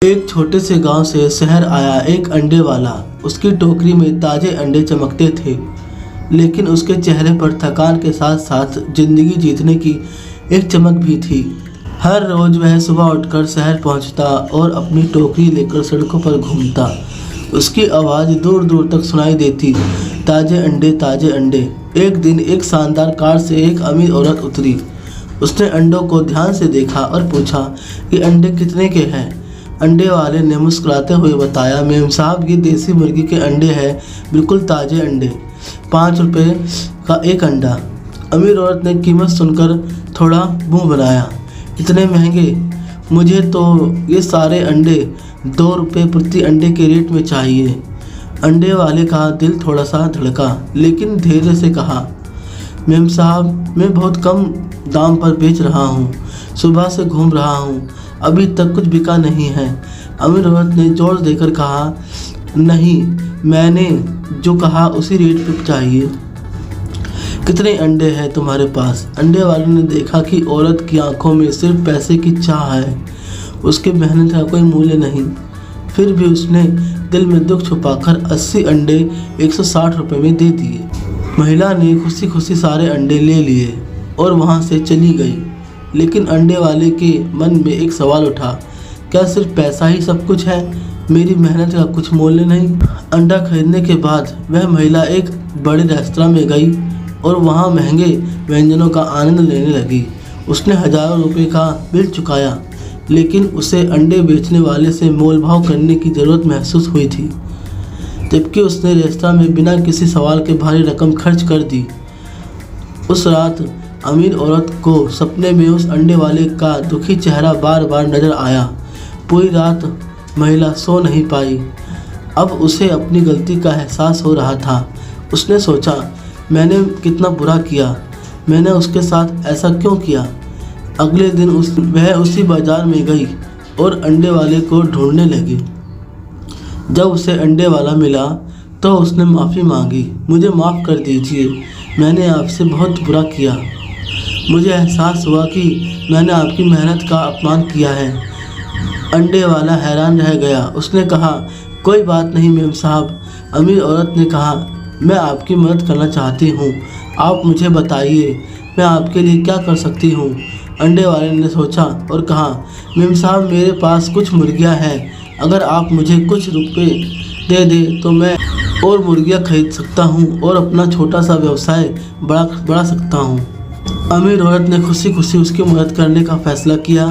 एक छोटे से गांव से शहर आया एक अंडे वाला। उसकी टोकरी में ताजे अंडे चमकते थे, लेकिन उसके चेहरे पर थकान के साथ साथ जिंदगी जीतने की एक चमक भी थी। हर रोज वह सुबह उठकर शहर पहुंचता और अपनी टोकरी लेकर सड़कों पर घूमता। उसकी आवाज़ दूर दूर तक सुनाई देती, ताजे अंडे, ताजे अंडे। एक दिन एक शानदार कार से एक अमीर औरत उतरी। उसने अंडों को ध्यान से देखा और पूछा कि अंडे कितने के हैं। अंडे वाले ने मुस्कुराते हुए बताया, मेम साहब, ये देसी मुर्गी के अंडे हैं, बिल्कुल ताज़े अंडे, 5 रुपये का एक अंडा। अमीर औरत ने कीमत सुनकर थोड़ा मुंह बनाया, इतने महंगे? मुझे तो ये सारे अंडे 2 रुपये प्रति अंडे के रेट में चाहिए। अंडे वाले का दिल थोड़ा सा धड़का, लेकिन धैर्य से कहा, मेम साहब, मैं बहुत कम दाम पर बेच रहा हूँ, सुबह से घूम रहा हूँ, अभी तक कुछ बिका नहीं है। अमीर औरत ने जोर देकर कहा, नहीं, मैंने जो कहा उसी रेट पे चाहिए। कितने अंडे हैं तुम्हारे पास? अंडे वाले ने देखा कि औरत की आंखों में सिर्फ पैसे की चाह है, उसके मेहनत का कोई मूल्य नहीं। फिर भी उसने दिल में दुख छुपाकर 80 अंडे 160 रुपये में दे दिए। महिला ने खुशी खुशी सारे अंडे ले लिए और वहाँ से चली गई। लेकिन अंडे वाले के मन में एक सवाल उठा, क्या सिर्फ पैसा ही सब कुछ है? मेरी मेहनत का कुछ मूल्य नहीं? अंडा खरीदने के बाद वह महिला एक बड़े रेस्तरां में गई और वहाँ महंगे व्यंजनों का आनंद लेने लगी। उसने हज़ारों रुपए का बिल चुकाया, लेकिन उसे अंडे बेचने वाले से मोलभाव करने की ज़रूरत महसूस हुई थी, जबकि उसने रेस्तरां में बिना किसी सवाल के भारी रकम खर्च कर दी। उस रात अमीर औरत को सपने में उस अंडे वाले का दुखी चेहरा बार बार नजर आया। पूरी रात महिला सो नहीं पाई। अब उसे अपनी गलती का एहसास हो रहा था। उसने सोचा, मैंने कितना बुरा किया, मैंने उसके साथ ऐसा क्यों किया? अगले दिन वह उसी बाजार में गई और अंडे वाले को ढूंढने लगी। जब उसे अंडे वाला मिला तो उसने माफ़ी मांगी, मुझे माफ़ कर दीजिए, मैंने आपसे बहुत बुरा किया। मुझे एहसास हुआ कि मैंने आपकी मेहनत का अपमान किया है। अंडे वाला हैरान रह गया। उसने कहा, कोई बात नहीं मेम साहब। अमीर औरत ने कहा, मैं आपकी मदद करना चाहती हूँ, आप मुझे बताइए मैं आपके लिए क्या कर सकती हूँ। अंडे वाले ने सोचा और कहा, मेम साहब, मेरे पास कुछ मुर्गियाँ हैं, अगर आप मुझे कुछ रुपए दे दें तो मैं और मुर्गियाँ खरीद सकता हूँ और अपना छोटा सा व्यवसाय बढ़ा सकता हूँ। अमीर औरत ने खुशी खुशी उसकी मदद करने का फैसला किया।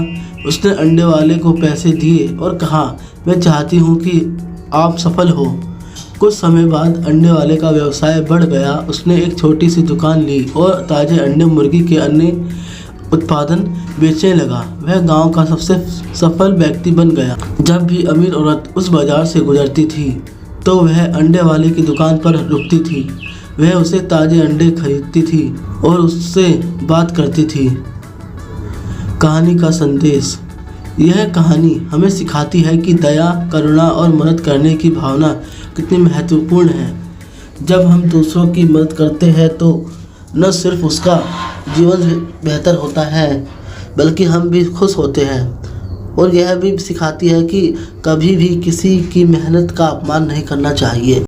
उसने अंडे वाले को पैसे दिए और कहा, मैं चाहती हूँ कि आप सफल हो। कुछ समय बाद अंडे वाले का व्यवसाय बढ़ गया। उसने एक छोटी सी दुकान ली और ताज़े अंडे, मुर्गी के अन्य उत्पादन बेचने लगा। वह गांव का सबसे सफल व्यक्ति बन गया। जब भी अमीर औरत उस बाजार से गुजरती थी तो वह अंडे वाले की दुकान पर रुकती थी। वह उसे ताज़े अंडे खरीदती थी और उससे बात करती थी। कहानी का संदेश। यह कहानी हमें सिखाती है कि दया, करुणा और मदद करने की भावना कितनी महत्वपूर्ण है। जब हम दूसरों की मदद करते हैं तो न सिर्फ उसका जीवन बेहतर होता है, बल्कि हम भी खुश होते हैं। और यह भी सिखाती है कि कभी भी किसी की मेहनत का अपमान नहीं करना चाहिए।